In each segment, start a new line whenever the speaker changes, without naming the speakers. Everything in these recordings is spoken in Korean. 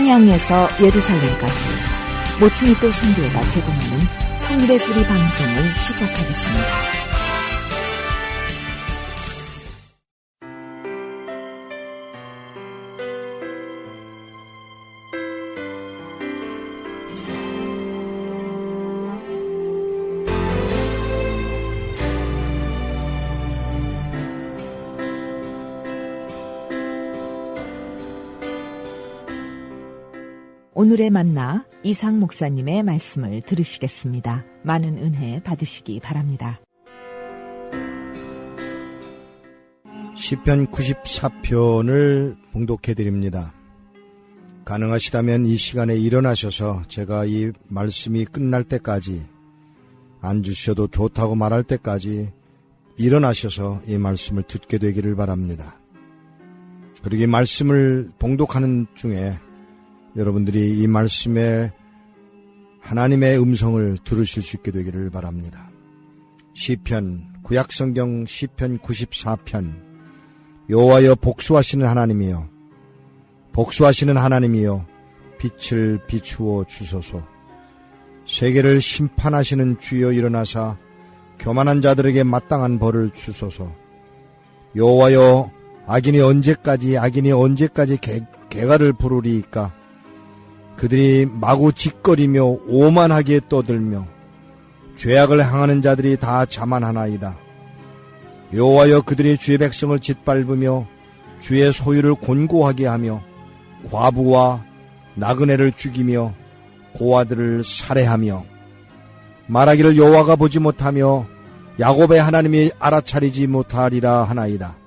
평양에서 예루살렘까지 모퉁이 또 선교회가 제공하는 통일의 소리 방송을 시작하겠습니다. 오늘의 만나 이상 목사님의 말씀을 들으시겠습니다. 많은 은혜 받으시기 바랍니다.
시편 94편을 봉독해드립니다. 가능하시다면 이 시간에 일어나셔서 제가 이 말씀이 끝날 때까지, 앉으셔도 좋다고 말할 때까지 일어나셔서 이 말씀을 듣게 되기를 바랍니다. 그리고 이 말씀을 봉독하는 중에 여러분들이 이 말씀에 하나님의 음성을 들으실 수 있게 되기를 바랍니다. 시편, 구약성경 시편 94편. 여호와여 복수하시는 하나님이여, 복수하시는 하나님이여, 빛을 비추어 주소서. 세계를 심판하시는 주여 일어나사 교만한 자들에게 마땅한 벌을 주소서. 여호와여 악인이 언제까지 개가를 부르리이까. 그들이 마구 짓거리며 오만하게 떠들며 죄악을 행하는 자들이 다 자만하나이다. 여호와여 그들이 주의 백성을 짓밟으며 주의 소유를 곤고하게 하며 과부와 나그네를 죽이며 고아들을 살해하며 말하기를 여호와가 보지 못하며 야곱의 하나님이 알아차리지 못하리라 하나이다.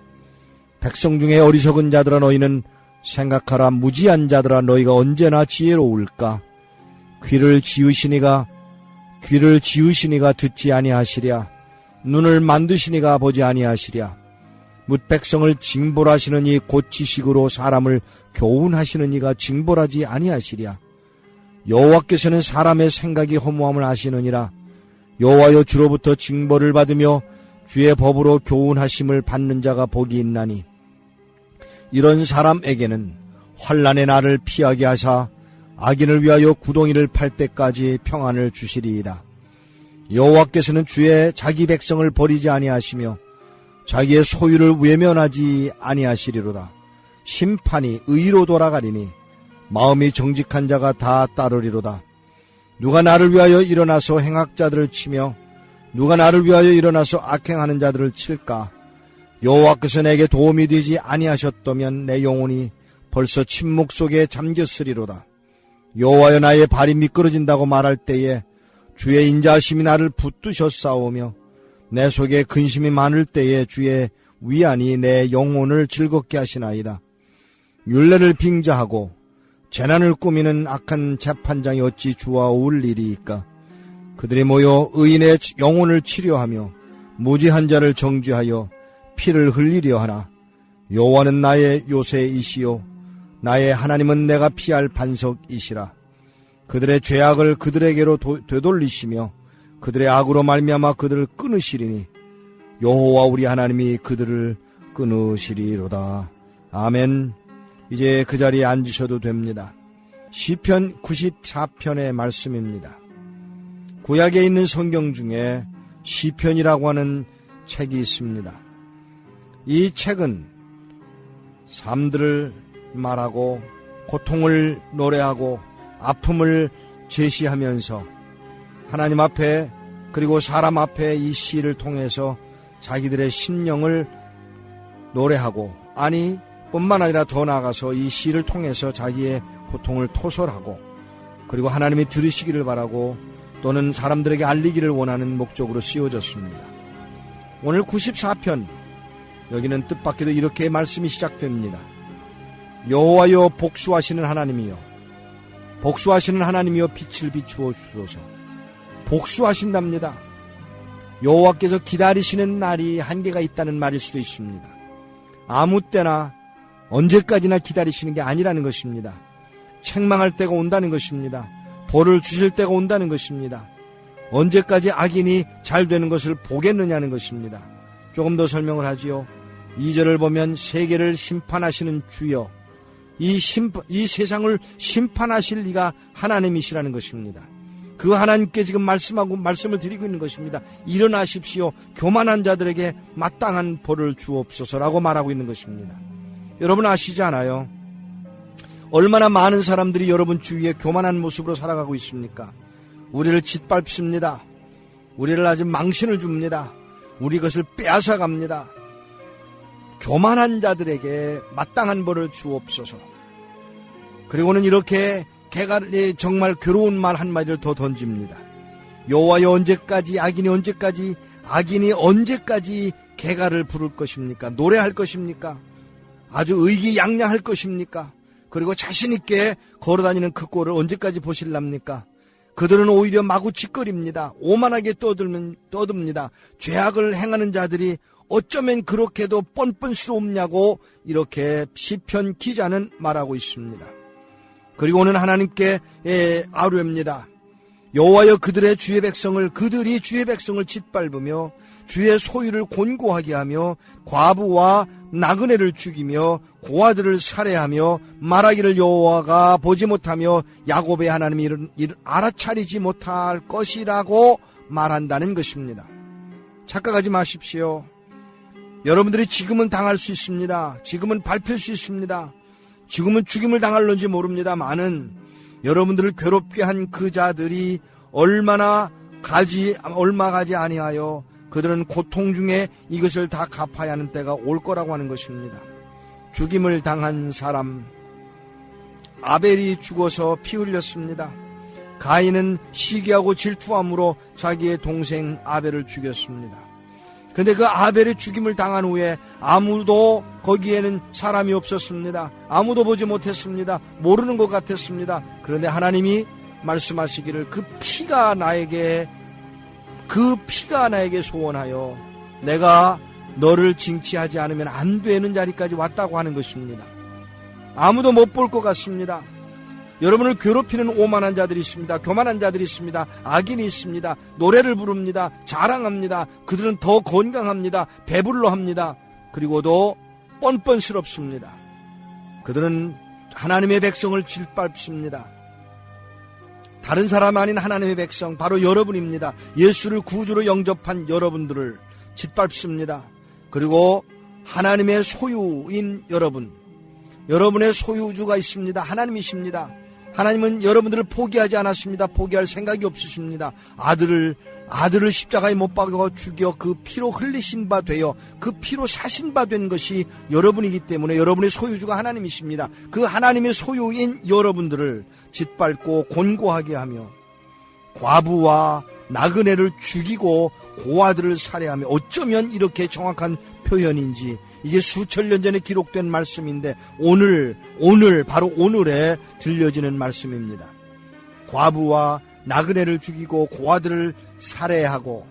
백성 중에 어리석은 자들아 너희는 생각하라. 무지한 자들아 너희가 언제나 지혜로울까. 귀를 지으시니가 듣지 아니하시랴. 눈을 만드시니가 보지 아니하시랴. 뭇 백성을 징벌하시는 이 고치식으로 사람을 교훈하시는 이가 징벌하지 아니하시랴. 여호와께서는 사람의 생각이 허무함을 아시느니라. 여호와여 주로부터 징벌을 받으며 주의 법으로 교훈하심을 받는 자가 복이 있나니. 이런 사람에게는 환난의 날을 피하게 하사 악인을 위하여 구덩이를 팔 때까지 평안을 주시리이다. 여호와께서는 주의 자기 백성을 버리지 아니하시며 자기의 소유를 외면하지 아니하시리로다. 심판이 의로 돌아가리니 마음이 정직한 자가 다 따르리로다. 누가 나를 위하여 일어나서 행악자들을 치며 누가 나를 위하여 일어나서 악행하는 자들을 칠까. 여호와께서 내게 도움이 되지 아니하셨다면 내 영혼이 벌써 침묵 속에 잠겼으리로다. 여호와여 나의 발이 미끄러진다고 말할 때에 주의 인자하심이 나를 붙드셨사오며 내 속에 근심이 많을 때에 주의 위안이 내 영혼을 즐겁게 하시나이다. 율례를 빙자하고 재난을 꾸미는 악한 재판장이 어찌 주와 어울리리이까. 그들이 모여 의인의 영혼을 치료하며 무지한 자를 정죄하여 피를 흘리려 하나. 여호와는 나의 요새이시요 나의 하나님은 내가 피할 반석이시라. 그들의 죄악을 그들에게로 되돌리시며 그들의 악으로 말미암아 그들을 끊으시리니 여호와 우리 하나님이 그들을 끊으시리로다. 아멘. 이제 그 자리에 앉으셔도 됩니다. 시편 94편의 말씀입니다. 구약에 있는 성경 중에 시편이라고 하는 책이 있습니다. 이 책은 삶들을 말하고 고통을 노래하고 아픔을 제시하면서 하나님 앞에 그리고 사람 앞에 이 시를 통해서 자기들의 심령을 노래하고, 아니 뿐만 아니라 더 나아가서 이 시를 통해서 자기의 고통을 토설하고 그리고 하나님이 들으시기를 바라고 또는 사람들에게 알리기를 원하는 목적으로 씌워졌습니다. 오늘 94편, 여기는 뜻밖에도 이렇게 말씀이 시작됩니다. 여호와여 복수하시는 하나님이여, 복수하시는 하나님이여 빛을 비추어 주소서. 복수하신답니다. 여호와께서 기다리시는 날이 한계가 있다는 말일 수도 있습니다. 아무 때나 언제까지나 기다리시는 게 아니라는 것입니다. 책망할 때가 온다는 것입니다. 벌을 주실 때가 온다는 것입니다. 언제까지 악인이 잘 되는 것을 보겠느냐는 것입니다. 조금 더 설명을 하지요. 2절을 보면 세계를 심판하시는 주여, 이 세상을 심판하실 이가 하나님이시라는 것입니다. 그 하나님께 지금 말씀을 드리고 있는 것입니다. 일어나십시오. 교만한 자들에게 마땅한 벌을 주옵소서라고 말하고 있는 것입니다. 여러분 아시지 않아요? 얼마나 많은 사람들이 여러분 주위에 교만한 모습으로 살아가고 있습니까? 우리를 짓밟습니다. 우리를 아주 망신을 줍니다. 우리 것을 빼앗아 갑니다. 교만한 자들에게 마땅한 벌을 주옵소서. 그리고는 이렇게 개갈이 정말 괴로운 말 한마디를 더 던집니다. 여호와여 언제까지 악인이 언제까지 개갈을 부를 것입니까? 노래할 것입니까? 아주 의기양양할 것입니까? 그리고 자신있게 걸어다니는 그 꼴을 언제까지 보실랍니까? 그들은 오히려 마구 짓거립니다. 오만하게 떠듭니다. 죄악을 행하는 자들이 어쩌면 그렇게도 뻔뻔스럽냐고 이렇게 시편 기자는 말하고 있습니다. 그리고는 하나님께 아뢰옵니다. 여호와여 그들이 주의 백성을 짓밟으며 주의 소유를 곤고하게 하며 과부와 나그네를 죽이며 고아들을 살해하며 말하기를 여호와가 보지 못하며 야곱의 하나님이 알아차리지 못할 것이라고 말한다는 것입니다. 착각하지 마십시오. 여러분들이 지금은 당할 수 있습니다. 지금은 밟힐 수 있습니다. 지금은 죽임을 당할런지 모릅니다만은 여러분들을 괴롭게 한 그 자들이 얼마 가지 아니하여 그들은 고통 중에 이것을 다 갚아야 하는 때가 올 거라고 하는 것입니다. 죽임을 당한 사람 아벨이 죽어서 피 흘렸습니다. 가인은 시기하고 질투함으로 자기의 동생 아벨을 죽였습니다. 그런데 그 아벨의 죽임을 당한 후에 아무도 거기에는 사람이 없었습니다. 아무도 보지 못했습니다. 모르는 것 같았습니다. 그런데 하나님이 말씀하시기를 그 피가 나에게 소원하여 내가 너를 징치하지 않으면 안 되는 자리까지 왔다고 하는 것입니다. 아무도 못 볼 것 같습니다. 여러분을 괴롭히는 오만한 자들이 있습니다. 교만한 자들이 있습니다. 악인이 있습니다. 노래를 부릅니다. 자랑합니다. 그들은 더 건강합니다. 배불러 합니다. 그리고도 뻔뻔스럽습니다. 그들은 하나님의 백성을 짓밟습니다. 다른 사람 아닌 하나님의 백성 바로 여러분입니다. 예수를 구주로 영접한 여러분들을 짓밟습니다. 그리고 하나님의 소유인 여러분의 소유주가 있습니다. 하나님이십니다. 하나님은 여러분들을 포기하지 않았습니다. 포기할 생각이 없으십니다. 아들을 십자가에 못 박아 죽여 그 피로 흘리신 바 되어 그 피로 사신 바 된 것이 여러분이기 때문에 여러분의 소유주가 하나님이십니다. 그 하나님의 소유인 여러분들을 짓밟고 곤고하게 하며 과부와 나그네를 죽이고 고아들을 살해하며 어쩌면 이렇게 정확한 표현인지 이게 수천 년 전에 기록된 말씀인데 바로 오늘에 들려지는 말씀입니다. 과부와 나그네를 죽이고 고아들을 살해하고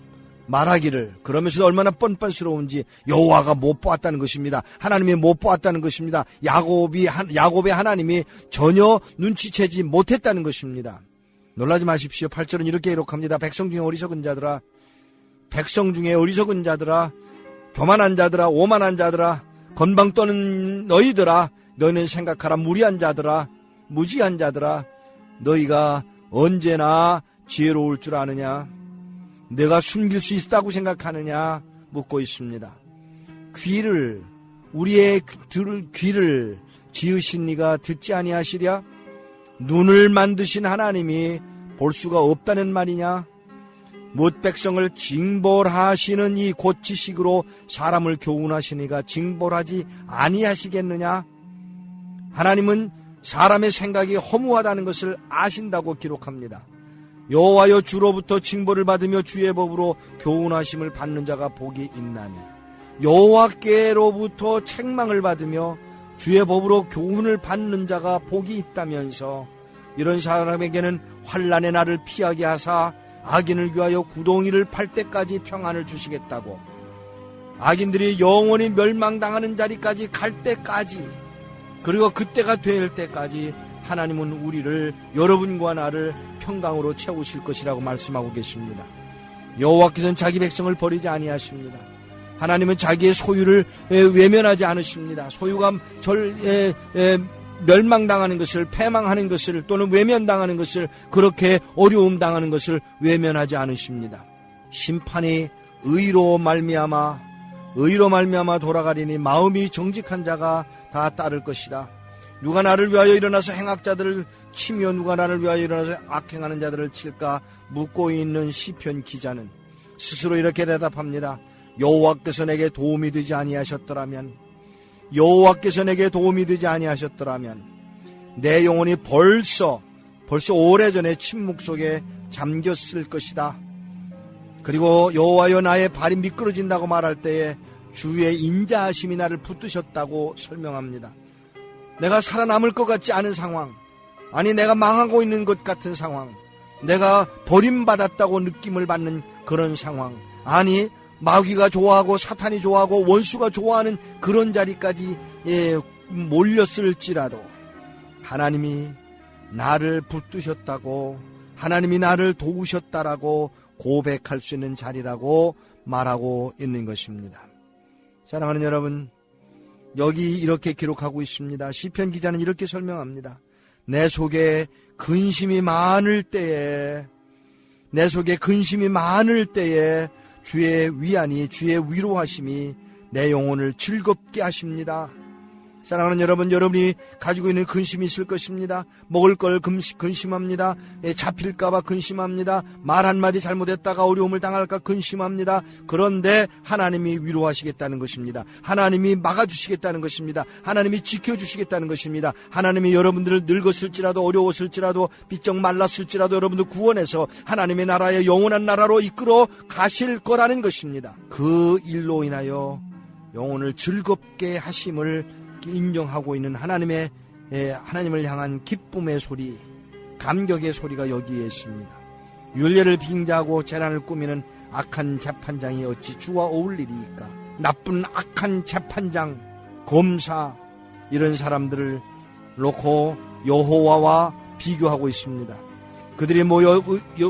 말하기를 그러면서도 얼마나 뻔뻔스러운지 여호와가 못 보았다는 것입니다. 하나님이 못 보았다는 것입니다. 야곱의 하나님이 전혀 눈치채지 못했다는 것입니다. 놀라지 마십시오. 8절은 이렇게 기록합니다. 백성 중에 어리석은 자들아 교만한 자들아 오만한 자들아 건방 떠는 너희들아 너희는 생각하라. 무지한 자들아 너희가 언제나 지혜로울 줄 아느냐? 내가 숨길 수 있다고 생각하느냐? 묻고 있습니다. 우리의 귀를 지으신 이가 듣지 아니하시랴? 눈을 만드신 하나님이 볼 수가 없다는 말이냐? 뭇 백성을 징벌하시는 이 고치식으로 사람을 교훈하시니가 징벌하지 아니하시겠느냐? 하나님은 사람의 생각이 허무하다는 것을 아신다고 기록합니다. 여호와여 주로부터 징벌을 받으며 주의 법으로 교훈하심을 받는 자가 복이 있나니 여호와께로부터 책망을 받으며 주의 법으로 교훈을 받는 자가 복이 있다면서 이런 사람에게는 환난의 날을 피하게 하사 악인을 위하여 구덩이를 팔 때까지 평안을 주시겠다고 악인들이 영원히 멸망당하는 자리까지 갈 때까지 그리고 그때가 될 때까지 하나님은 우리를 여러분과 나를 평강으로 채우실 것이라고 말씀하고 계십니다. 여호와께서는 자기 백성을 버리지 아니하십니다. 하나님은 자기의 소유를 외면하지 않으십니다. 소유가 멸망당하는 것을, 패망하는 것을, 또는 외면당하는 것을, 그렇게 어려움 당하는 것을 외면하지 않으십니다. 심판이 의로 말미암아 돌아가리니 마음이 정직한 자가 다 따를 것이다. 누가 나를 위하여 일어나서 행악자들을 치며 누가 나를 위하여 일어나서 악행하는 자들을 칠까 묻고 있는 시편 기자는 스스로 이렇게 대답합니다. 여호와께서 내게 도움이 되지 아니하셨더라면 내 영혼이 벌써 오래전에 침묵 속에 잠겼을 것이다. 그리고 여호와여 나의 발이 미끄러진다고 말할 때에 주의 인자하심이 나를 붙드셨다고 설명합니다. 내가 살아남을 것 같지 않은 상황, 아니 내가 망하고 있는 것 같은 상황, 내가 버림받았다고 느낌을 받는 그런 상황, 아니 마귀가 좋아하고 사탄이 좋아하고 원수가 좋아하는 그런 자리까지 몰렸을지라도 하나님이 나를 붙드셨다고, 하나님이 나를 도우셨다라고 고백할 수 있는 자리라고 말하고 있는 것입니다. 사랑하는 여러분, 여기 이렇게 기록하고 있습니다. 시편 기자는 이렇게 설명합니다. 내 속에 근심이 많을 때에 주의 위안이, 주의 위로하심이 내 영혼을 즐겁게 하십니다. 사랑하는 여러분, 여러분이 가지고 있는 근심이 있을 것입니다. 먹을 걸 근심합니다. 잡힐까봐 근심합니다. 말 한마디 잘못했다가 어려움을 당할까 근심합니다. 그런데 하나님이 위로하시겠다는 것입니다. 하나님이 막아주시겠다는 것입니다. 하나님이 지켜주시겠다는 것입니다. 하나님이 여러분들을 늙었을지라도 어려웠을지라도 삐쩍 말랐을지라도 여러분들 구원해서 하나님의 나라의 영원한 나라로 이끌어 가실 거라는 것입니다. 그 일로 인하여 영혼을 즐겁게 하심을 인정하고 있는 하나님을 향한 기쁨의 소리, 감격의 소리가 여기에 있습니다. 율례를 빙자하고 재난을 꾸미는 악한 재판장이 어찌 주와 어울리리이까. 나쁜 악한 재판장, 검사, 이런 사람들을 놓고 여호와와 비교하고 있습니다. 그들이 모여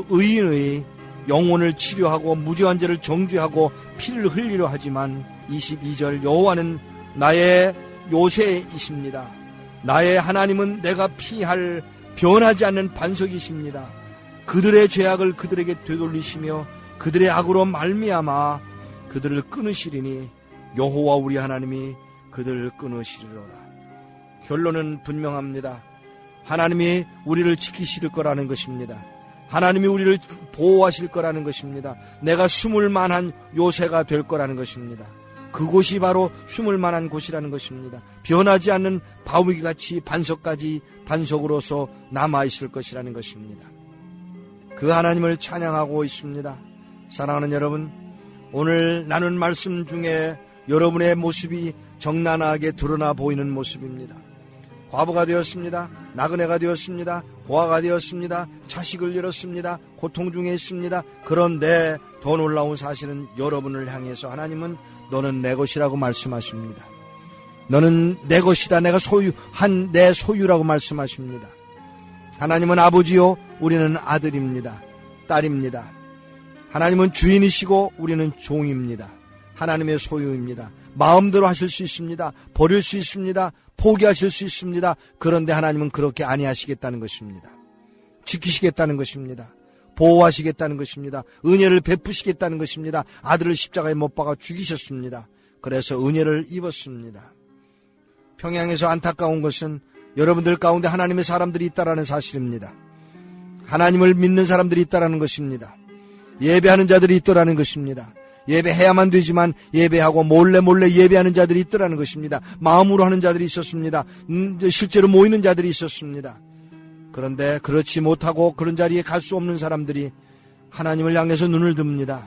의인의 영혼을 치료하고 무죄한 자를 정죄하고 피를 흘리려 하지만 22절 여호와는 나의 요새이십니다. 나의 하나님은 내가 피할 변하지 않는 반석이십니다. 그들의 죄악을 그들에게 되돌리시며 그들의 악으로 말미암아 그들을 끊으시리니 여호와 우리 하나님이 그들을 끊으시리로다. 결론은 분명합니다. 하나님이 우리를 지키실 거라는 것입니다. 하나님이 우리를 보호하실 거라는 것입니다. 내가 숨을 만한 요새가 될 거라는 것입니다. 그곳이 바로 숨을 만한 곳이라는 것입니다. 변하지 않는 바위같이 반석으로서 남아있을 것이라는 것입니다. 그 하나님을 찬양하고 있습니다. 사랑하는 여러분, 오늘 나눈 말씀 중에 여러분의 모습이 적나라하게 드러나 보이는 모습입니다. 과부가 되었습니다. 나그네가 되었습니다. 고아가 되었습니다. 자식을 잃었습니다. 고통 중에 있습니다. 그런데 더 놀라운 사실은 여러분을 향해서 하나님은 너는 내 것이라고 말씀하십니다. 너는 내 것이다. 내가 소유한 내 소유라고 말씀하십니다. 하나님은 아버지요, 우리는 아들입니다. 딸입니다. 하나님은 주인이시고 우리는 종입니다. 하나님의 소유입니다. 마음대로 하실 수 있습니다. 버릴 수 있습니다. 포기하실 수 있습니다. 그런데 하나님은 그렇게 아니하시겠다는 것입니다. 지키시겠다는 것입니다. 보호하시겠다는 것입니다. 은혜를 베푸시겠다는 것입니다. 아들을 십자가에 못 박아 죽이셨습니다. 그래서 은혜를 입었습니다. 평양에서 안타까운 것은 여러분들 가운데 하나님의 사람들이 있다라는 사실입니다. 하나님을 믿는 사람들이 있다라는 것입니다. 예배하는 자들이 있더라는 것입니다. 예배해야만 되지만 예배하고 몰래 예배하는 자들이 있더라는 것입니다. 마음으로 하는 자들이 있었습니다. 실제로 모이는 자들이 있었습니다. 그런데 그렇지 못하고 그런 자리에 갈 수 없는 사람들이 하나님을 향해서 눈을 듭니다.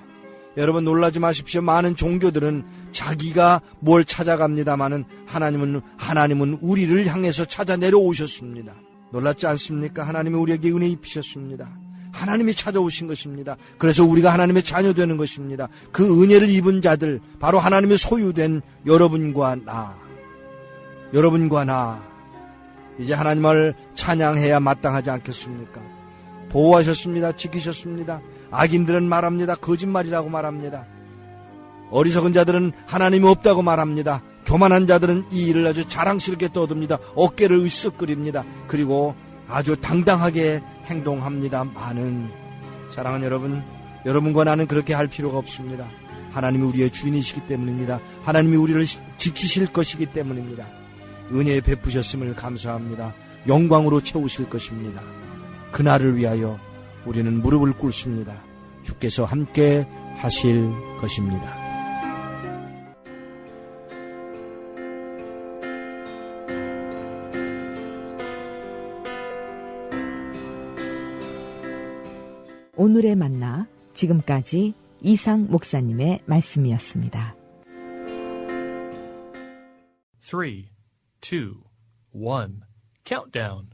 여러분 놀라지 마십시오. 많은 종교들은 자기가 뭘 찾아갑니다마는 하나님은 우리를 향해서 찾아 내려오셨습니다. 놀랍지 않습니까? 하나님이 우리에게 은혜 입히셨습니다. 하나님이 찾아오신 것입니다. 그래서 우리가 하나님의 자녀 되는 것입니다. 그 은혜를 입은 자들, 바로 하나님의 소유된 여러분과 나, 이제 하나님을 찬양해야 마땅하지 않겠습니까? 보호하셨습니다. 지키셨습니다. 악인들은 말합니다. 거짓말이라고 말합니다. 어리석은 자들은 하나님이 없다고 말합니다. 교만한 자들은 이 일을 아주 자랑스럽게 떠듭니다. 어깨를 으쓱거립니다. 그리고 아주 당당하게 행동합니다. 사랑하는 여러분, 여러분과 나는 그렇게 할 필요가 없습니다. 하나님이 우리의 주인이시기 때문입니다. 하나님이 우리를 지키실 것이기 때문입니다. 은혜에 베푸셨음을 감사합니다. 영광으로 채우실 것입니다. 그날을 위하여 우리는 무릎을 꿇습니다. 주께서 함께 하실 것입니다.
오늘의 만나, 지금까지 이상 목사님의 말씀이었습니다.
3, 2, 1, countdown.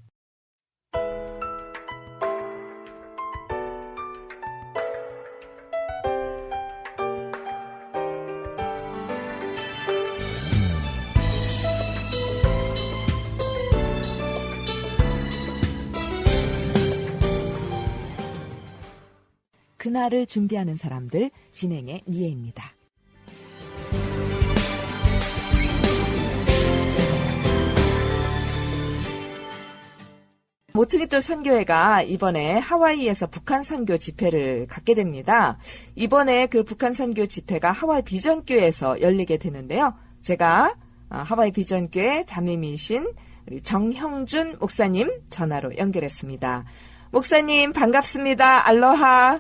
그날을 준비하는 사람들, 진행의 니에입니다. 모퉁이돌 선교회가 이번에 하와이에서 북한 선교 집회를 갖게 됩니다. 이번에 그 북한 선교 집회가 하와이 비전교회에서 열리게 되는데요. 제가 하와이 비전교회 담임이신 우리 정형준 목사님 전화로 연결했습니다. 목사님 반갑습니다. 알로하.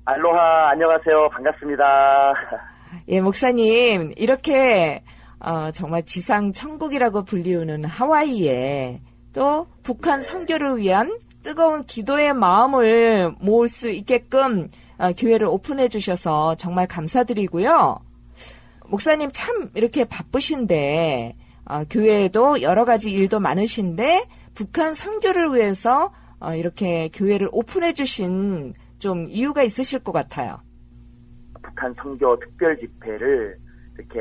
알로하, 안녕하세요. 반갑습니다.
예, 목사님, 이렇게, 정말 지상 천국이라고 불리우는 하와이에 또 북한 선교를 위한 뜨거운 기도의 마음을 모을 수 있게끔 교회를 오픈해 주셔서 정말 감사드리고요. 목사님 참 이렇게 바쁘신데, 교회에도 여러 가지 일도 많으신데, 북한 선교를 위해서 이렇게 교회를 오픈해 주신 좀 이유가 있으실 것 같아요.
북한 선교 특별 집회를 이렇게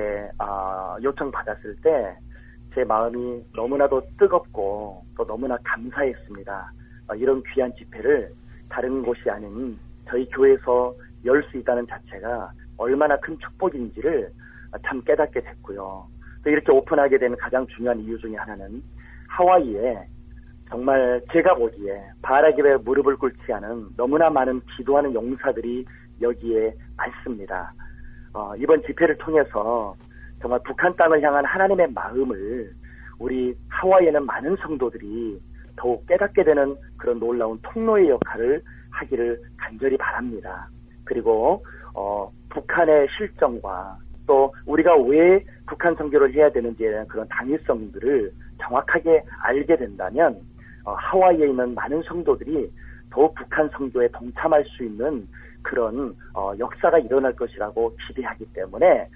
요청받았을 때 제 마음이 너무나도 뜨겁고 또 너무나 감사했습니다. 이런 귀한 집회를 다른 곳이 아닌 저희 교회에서 열 수 있다는 자체가 얼마나 큰 축복인지를 참 깨닫게 됐고요. 또 이렇게 오픈하게 된 가장 중요한 이유 중에 하나는 하와이에 정말 제가 보기에 바라기에 무릎을 꿇지 않은 너무나 많은 기도하는 용사들이 여기에 많습니다. 이번 집회를 통해서 정말 북한 땅을 향한 하나님의 마음을 우리 하와이에는 많은 성도들이 더욱 깨닫게 되는 그런 놀라운 통로의 역할을 하기를 간절히 바랍니다. 그리고 북한의 실정과 또 우리가 왜 북한 선교를 해야 되는지에 대한 그런 당위성들을 정확하게 알게 된다면 하와이에 있는 많은 성도들이 더욱 북한 선교에 동참할 수 있는 그런 역사가 일어날 것이라고 기대하기 때문에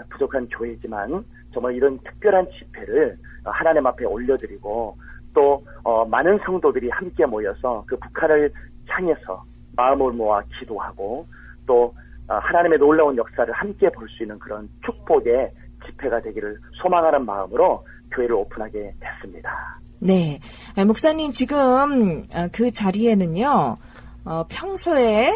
부족한 교회지만 정말 이런 특별한 집회를 하나님 앞에 올려드리고 또 많은 성도들이 함께 모여서 그 북한을 향해서 마음을 모아 기도하고 또 하나님의 놀라운 역사를 함께 볼 수 있는 그런 축복의 집회가 되기를 소망하는 마음으로 교회를 오픈하게 됐습니다.
네, 목사님 지금 그 자리에는요, 평소에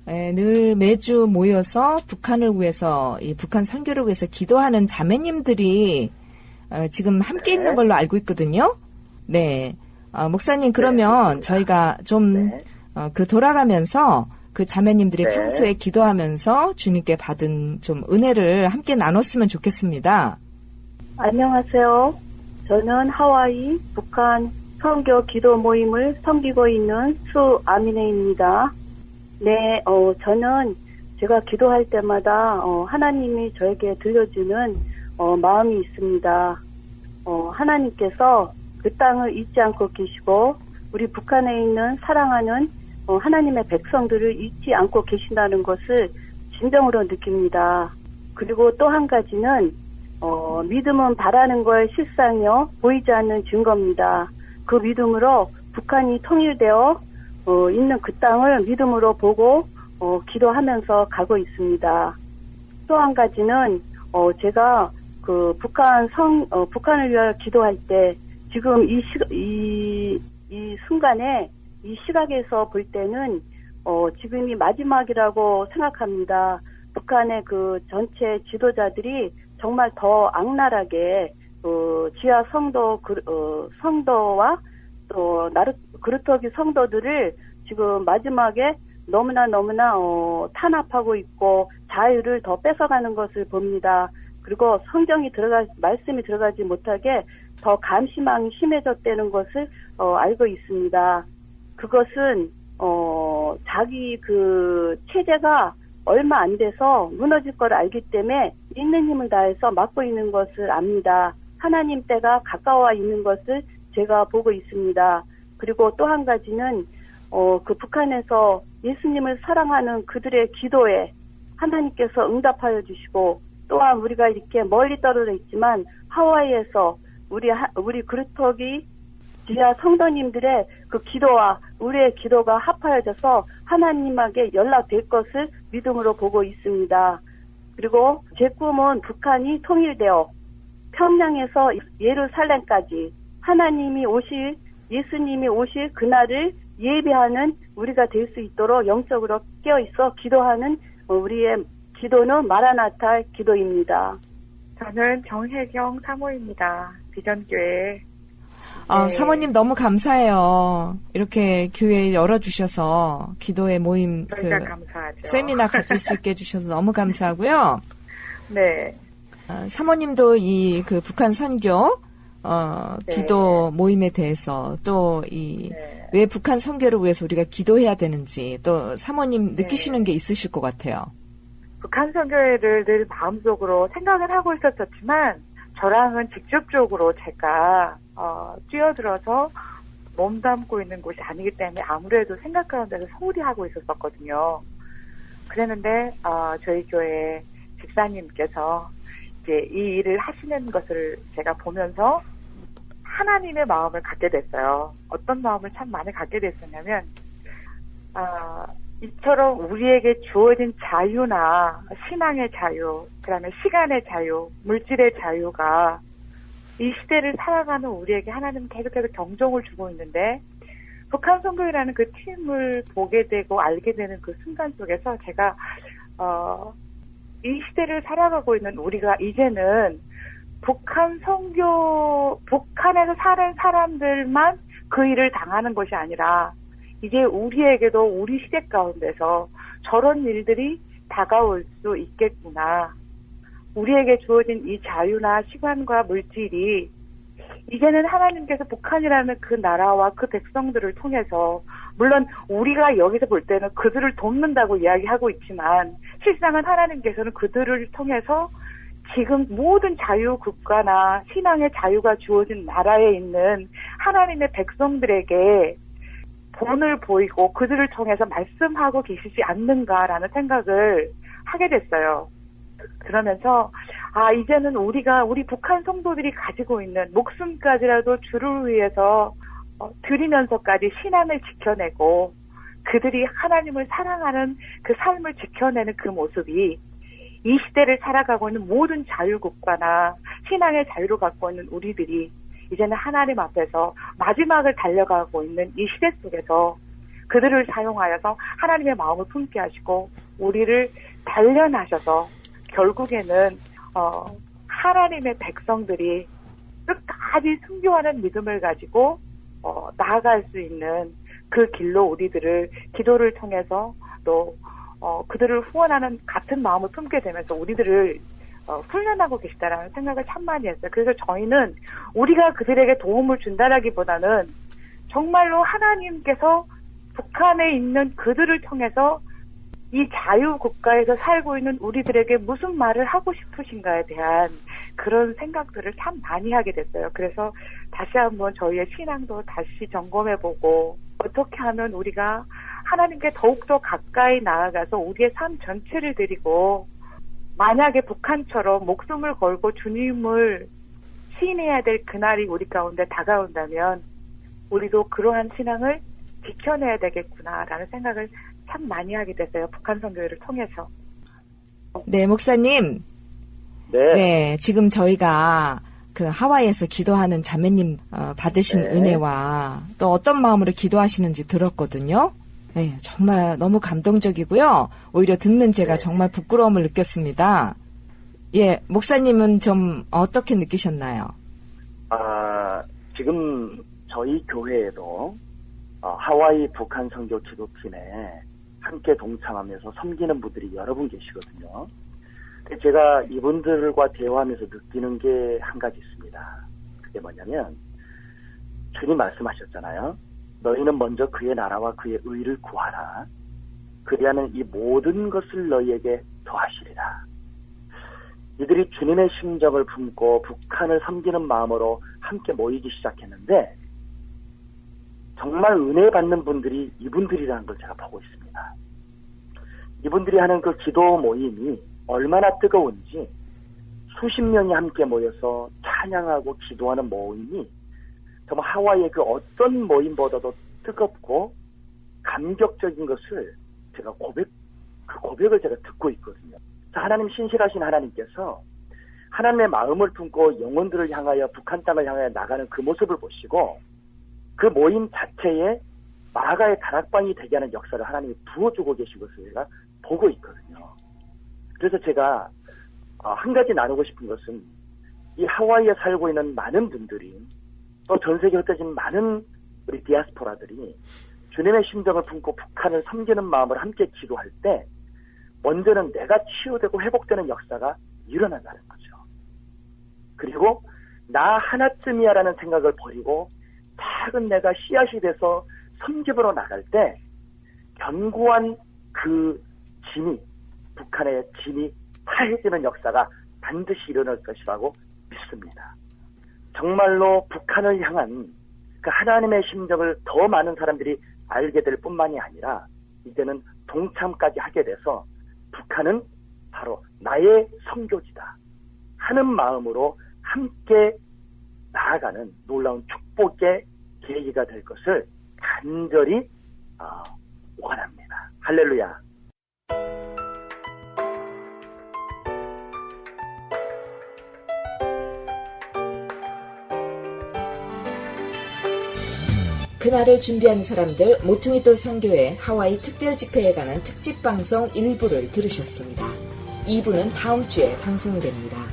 늘 매주 모여서 북한을 위해서, 이 북한 선교를 위해서 기도하는 자매님들이 지금 함께 있는 걸로 알고 있거든요. 네, 목사님 그러면 저희가 좀 돌아가면서 그 자매님들이 평소에 기도하면서 주님께 받은 좀 은혜를 함께 나눴으면 좋겠습니다.
안녕하세요. 저는 하와이 북한 선교 기도 모임을 섬기고 있는 수아미네입니다. 네, 저는 제가 기도할 때마다 하나님이 저에게 들려주는 마음이 있습니다. 하나님께서 그 땅을 잊지 않고 계시고 우리 북한에 있는 사랑하는 하나님의 백성들을 잊지 않고 계신다는 것을 진정으로 느낍니다. 그리고 또 한 가지는 믿음은 바라는 걸 실상이요 보이지 않는 증거입니다. 그 믿음으로 북한이 통일되어 있는 그 땅을 믿음으로 보고 기도하면서 가고 있습니다. 또 한 가지는 제가 그 북한을 위하여 기도할 때 지금 이 순간에 이 시각에서 볼 때는 지금이 마지막이라고 생각합니다. 북한의 그 전체 지도자들이 정말 더 악랄하게 지하 성도와 또 그루터기 성도들을 지금 마지막에 너무나 탄압하고 있고 자유를 더 뺏어가는 것을 봅니다. 그리고 말씀이 들어가지 못하게 더 감시망이 심해졌다는 것을 알고 있습니다. 그것은 자기 그 체제가 얼마 안 돼서 무너질 걸 알기 때문에 있는 힘을 다해서 막고 있는 것을 압니다. 하나님 때가 가까워 있는 것을 제가 보고 있습니다. 그리고 또 한 가지는 그 북한에서 예수님을 사랑하는 그들의 기도에 하나님께서 응답하여 주시고, 또한 우리가 이렇게 멀리 떨어져 있지만 하와이에서 우리 그루터기 지하 성도님들의 그 기도와 우리의 기도가 합하여져서 하나님에게 연락될 것을 믿음으로 보고 있습니다. 그리고 제 꿈은 북한이 통일되어 평양에서 예루살렘까지 예수님이 오실 그날을 예배하는 우리가 될 수 있도록 영적으로 깨어있어 기도하는 우리의 기도는 마라나타 기도입니다.
저는 정혜경 사모입니다. 비전교회.
사모님 너무 감사해요. 이렇게 교회 열어주셔서 기도의 모임
감사하죠.
세미나 가질 수 있게 해주셔서 너무 감사하고요.
네.
사모님도 그 북한 선교
네.
기도 모임에 대해서 또 왜 북한 선교를 위해서 우리가 기도해야 되는지 또 사모님 느끼시는 게 있으실 것 같아요.
북한 선교회를 늘 마음속으로 생각을 하고 있었지만 저랑은 직접적으로 제가 뛰어들어서 몸담고 있는 곳이 아니기 때문에 아무래도 생각하는 데서 소홀히 하고 있었거든요. 그랬는데 저희 교회 집사님께서 이제 이 일을 하시는 것을 제가 보면서 하나님의 마음을 갖게 됐어요. 어떤 마음을 참 많이 갖게 됐었냐면 이처럼 우리에게 주어진 자유나 신앙의 자유, 그다음에 시간의 자유, 물질의 자유가 이 시대를 살아가는 우리에게 하나님은 계속해서 경종을 주고 있는데, 북한 선교회라는 그 팀을 보게 되고 알게 되는 그 순간 속에서 제가 이 시대를 살아가고 있는 우리가 이제는 북한에서 사는 사람들만 그 일을 당하는 것이 아니라 이제 우리에게도 우리 시대 가운데서 저런 일들이 다가올 수 있겠구나. 우리에게 주어진 이 자유나 시간과 물질이 이제는 하나님께서 북한이라는 그 나라와 그 백성들을 통해서, 물론 우리가 여기서 볼 때는 그들을 돕는다고 이야기하고 있지만 실상은 하나님께서는 그들을 통해서 지금 모든 자유국가나 신앙의 자유가 주어진 나라에 있는 하나님의 백성들에게 본을 보이고 그들을 통해서 말씀하고 계시지 않는가라는 생각을 하게 됐어요. 그러면서 이제는 우리 북한 성도들이 가지고 있는 목숨까지라도 주를 위해서 드리면서까지 신앙을 지켜내고 그들이 하나님을 사랑하는 그 삶을 지켜내는 그 모습이 이 시대를 살아가고 있는 모든 자유국가나 신앙의 자유를 갖고 있는 우리들이 이제는 하나님 앞에서 마지막을 달려가고 있는 이 시대 속에서 그들을 사용하여서 하나님의 마음을 품게 하시고 우리를 단련하셔서 결국에는 하나님의 백성들이 끝까지 순교하는 믿음을 가지고 나아갈 수 있는 그 길로 우리들을 기도를 통해서 또 그들을 후원하는 같은 마음을 품게 되면서 우리들을 훈련하고 계시다라는 생각을 참 많이 했어요. 그래서 저희는 우리가 그들에게 도움을 준다라기보다는 정말로 하나님께서 북한에 있는 그들을 통해서 이 자유국가에서 살고 있는 우리들에게 무슨 말을 하고 싶으신가에 대한 그런 생각들을 참 많이 하게 됐어요. 그래서 다시 한번 저희의 신앙도 다시 점검해보고 어떻게 하면 우리가 하나님께 더욱더 가까이 나아가서 우리의 삶 전체를 드리고 만약에 북한처럼 목숨을 걸고 주님을 시인해야 될 그날이 우리 가운데 다가온다면 우리도 그러한 신앙을 지켜내야 되겠구나라는 생각을 참 많이 하게 됐어요. 북한 선교회를 통해서.
네, 목사님. 네, 지금 저희가 그 하와이에서 기도하는 자매님 받으신 은혜와 또 어떤 마음으로 기도하시는지 들었거든요. 네, 정말 너무 감동적이고요. 오히려 듣는 제가 정말 부끄러움을 느꼈습니다. 예, 목사님은 좀 어떻게 느끼셨나요?
지금 저희 교회에도 하와이 북한 선교 기도팀에 함께 동참하면서 섬기는 분들이 여러 분 계시거든요. 제가 이분들과 대화하면서 느끼는 게 한 가지 있습니다. 그게 뭐냐면 주님 말씀하셨잖아요. 너희는 먼저 그의 나라와 그의 의를 구하라. 그리하면 이 모든 것을 너희에게 더하시리라. 이들이 주님의 심정을 품고 북한을 섬기는 마음으로 함께 모이기 시작했는데 정말 은혜 받는 분들이 이분들이라는 걸 제가 보고 있습니다. 이분들이 하는 그 기도 모임이 얼마나 뜨거운지 수십 명이 함께 모여서 찬양하고 기도하는 모임이 정말 하와이의 그 어떤 모임보다도 뜨겁고 감격적인 것을 제가 그 고백을 제가 듣고 있거든요. 하나님 신실하신 하나님께서 하나님의 마음을 품고 영혼들을 향하여 북한 땅을 향하여 나가는 그 모습을 보시고 그 모임 자체에 마가의 다락방이 되게 하는 역사를 하나님이 부어주고 계신 것을 제가 보고 있거든요. 그래서 제가 한 가지 나누고 싶은 것은 이 하와이에 살고 있는 많은 분들이 또 전 세계에 흩어진 많은 우리 디아스포라들이 주님의 심정을 품고 북한을 섬기는 마음으로 함께 기도할 때 먼저는 내가 치유되고 회복되는 역사가 일어난다는 거죠. 그리고 나 하나쯤이야라는 생각을 버리고 작은 내가 씨앗이 돼서 섬김으로 나갈 때 견고한 그 진이 북한의 진이 파해지는 역사가 반드시 일어날 것이라고 믿습니다. 정말로 북한을 향한 그 하나님의 심정을 더 많은 사람들이 알게 될 뿐만이 아니라 이제는 동참까지 하게 돼서 북한은 바로 나의 선교지다 하는 마음으로 함께 나아가는 놀라운 축복의 계기가 될 것을 간절히 원합니다. 할렐루야.
그날을 준비한 사람들 모퉁이돌 선교회 하와이 특별 집회에 관한 특집 방송 1부를 들으셨습니다. 2부는 다음 주에 방송됩니다.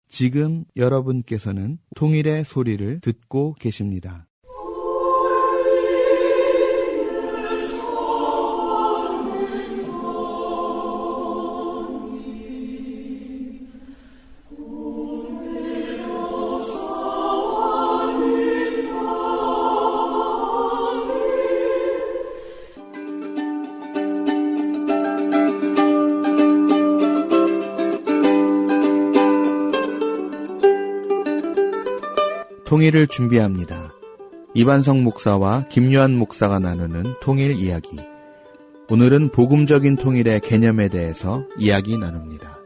지금 여러분께서는 통일의 소리를 듣고 계십니다. 통일을 준비합니다. 이반석 목사와 김요한 목사가 나누는 통일 이야기. 오늘은 복음적인 통일의 개념에 대해서 이야기 나눕니다.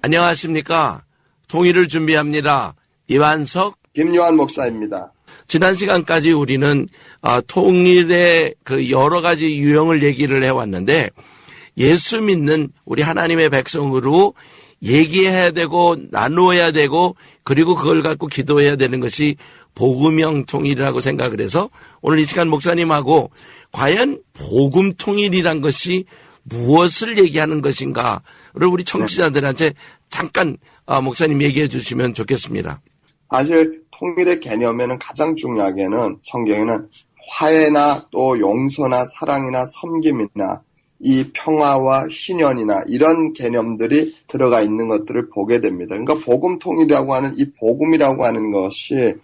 안녕하십니까. 통일을 준비합니다. 이반석,
김요한 목사입니다.
지난 시간까지 우리는 통일의 그 여러 가지 유형을 얘기를 해왔는데, 예수 믿는 우리 하나님의 백성으로 얘기해야 되고 나누어야 되고 그리고 그걸 갖고 기도해야 되는 것이 복음형 통일이라고 생각을 해서 오늘 이 시간 목사님하고 과연 복음 통일이란 것이 무엇을 얘기하는 것인가를 우리 청취자들한테 잠깐 목사님 얘기해 주시면 좋겠습니다.
사실 통일의 개념에는 가장 중요하게는 성경에는 화해나 또 용서나 사랑이나 섬김이나 이 평화와 희년이나 이런 개념들이 들어가 있는 것들을 보게 됩니다. 그러니까 복음 통일이라고 하는 이 복음이라고 하는 것이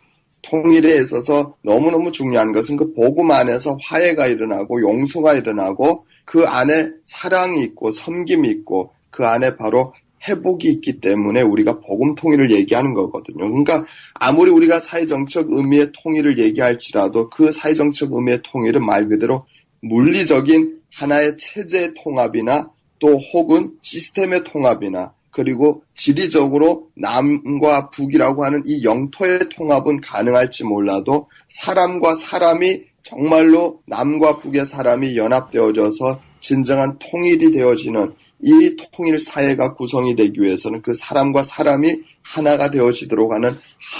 통일에 있어서 너무너무 중요한 것은 그 복음 안에서 화해가 일어나고 용서가 일어나고 그 안에 사랑이 있고 섬김이 있고 그 안에 바로 회복이 있기 때문에 우리가 복음 통일을 얘기하는 거거든요. 그러니까 아무리 우리가 사회정치적 의미의 통일을 얘기할지라도 그 사회정치적 의미의 통일은 말 그대로 물리적인 하나의 체제의 통합이나 또 혹은 시스템의 통합이나 그리고 지리적으로 남과 북이라고 하는 이 영토의 통합은 가능할지 몰라도 사람과 사람이 정말로 남과 북의 사람이 연합되어져서 진정한 통일이 되어지는 이 통일 사회가 구성이 되기 위해서는 그 사람과 사람이 하나가 되어지도록 하는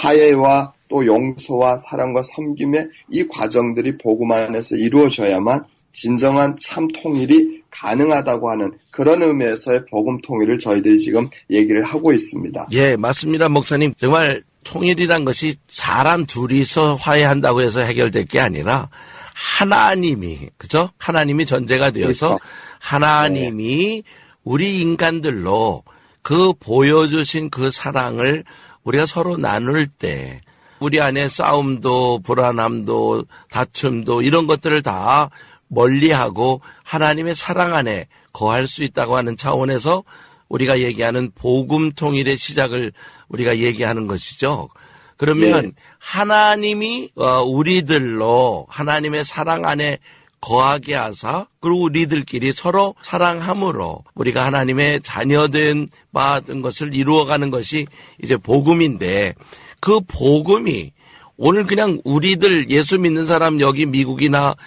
화해와 또 용서와 사랑과 섬김의 이 과정들이 복음 안에서 이루어져야만 진정한 참 통일이 가능하다고 하는 그런 의미에서의 복음 통일을 저희들이 지금 얘기를 하고 있습니다.
예, 맞습니다. 목사님. 정말 통일이란 것이 사람 둘이서 화해한다고 해서 해결될 게 아니라 하나님이, 그죠? 하나님이 전제가 되어서
그렇죠.
하나님이 우리 인간들로 그 보여주신 그 사랑을 우리가 서로 나눌 때 우리 안에 싸움도 불안함도 다툼도 이런 것들을 다 멀리하고 하나님의 사랑 안에 거할 수 있다고 하는 차원에서 우리가 얘기하는 복음 통일의 시작을 우리가 얘기하는 것이죠. 그러면 하나님이 우리들로 하나님의 사랑 안에 거하게 하사 그리고 우리들끼리 서로 사랑함으로 우리가 하나님의 자녀된 받은 것을 이루어가는 것이 이제 복음인데 그 복음이 오늘 그냥 우리들 예수 믿는 사람 여기 미국이나